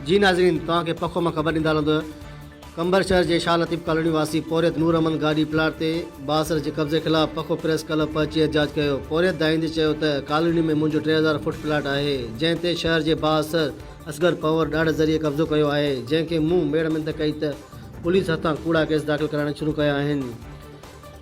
जी नाज़रीन, तव्हांखे पखो मां ख़बर ॾींदा हलंदो। कंबर शहर जे शाह लतीफ़ कॉलोनी वासी पोरियत नूर अमन गाड़ी प्लाट ते बासर जे कब्ज़े ख़िलाफ़ पखो प्रेस क्लब पहुची एहतजाज कयो। पोरियत दाइंदे चयो त कॉलोनी में मुंहिंजो 3000 फुट प्लाट आहे, जंहिं ते शहर जे बासर असगर पवर ॾाढे ज़रिए कब्ज़ो कयो आहे, जंहिंखे मूं मेड़ मिंत कई त पुलिस हथां कूड़ा केस दाख़िल कराइण शुरू कया आहिनि।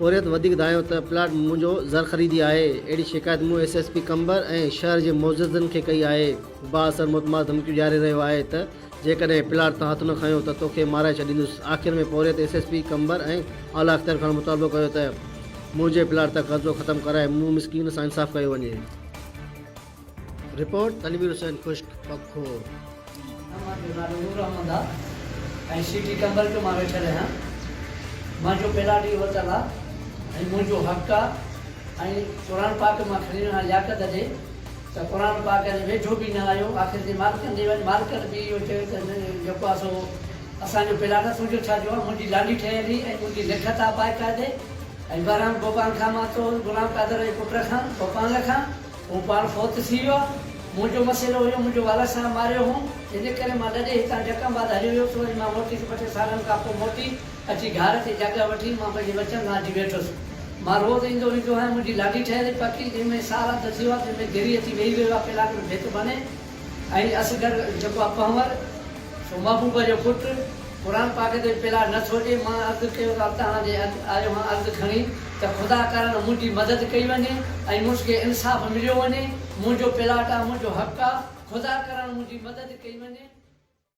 पोरियत वधीक दायो त प्लाट मुंहिंजो ज़र ख़रीदी आहे। अहिड़ी शिकायत मूं SSP कंबर ऐं शहर जे मुअज़्ज़िज़नि खे कई आहे। बासर मुतमाद धमकियूं ॾियारे रहियो आहे त जेकॾहिं प्लाट तव्हां हथ न खयो त तोखे माराए छॾींदुसि। आख़िर में पोरियत SSP कंबर ऐं आला अख्तर खां मुतालबो कयो त मुंहिंजे प्लाट ते कब्ज़ो ख़तमु कराए मूं मिसकीन सां इंसाफ़ कयो वञे। रिपोर्ट तनवीर हुसैन खुश्क पखो। ऐं सिटी कंबर जो मां वेठल आहियां। मुंहिंजो प्लाट ई वरितल आहे ऐं मुंहिंजो हक़ु आहे ऐं क़ुर पाक मां खणी वञा लियाकत ॾे त क़ुर पाक जे वेझो बि न आयो। आख़िर जे मालिकनि ॾे वञी मालिकनि बि इहो चयो त जेको आहे सो असांजो प्लाट तुंहिंजो छा जो आहे, मुंहिंजी लाॾी ठहियल हुई ऐं मुंहिंजी लिखत आहे बाक़ाइदे। ऐं बहराम भोपाल खां मां तो गुलाम कादर जे पुट खां भोपाल खां उहो पाण फोत थी वियो आहे। मुंहिंजो मसइलो हुयो, मुंहिंजो वाल सां मारियो हुओ, इन करे मां ॾाढे हितां जकमबाद हली वियुसि। वरी मां मोटी 2 सालनि खां पोइ मोटी अची घर ते जॻह वठी मां पंहिंजे बचनि सां अची वेठुसि। मां रोज़ ईंदो आहियां। मुंहिंजी लाॾी ठहियल पकी, जंहिंमें साल थी वियो आहे, जंहिंमें गिरी अची वेही वियो आहे प्लाट में भित बने। ऐं असगर जेको आहे पहवर सो महबूब जो पुटु क़ुर पाक ते प्लाट नथो ॾिए। मां अर्ज़ु कयो त तव्हांजे आयो मां अर्ज़ु खणी त ख़ुदा करण मुंहिंजी मदद कई वञे ऐं मूंखे इंसाफ़ मिलियो वञे। मुंहिंजो प्लाट आहे, मुंहिंजो हक़ु आहे, ख़ुदा करण मुंहिंजी मदद कई वञे।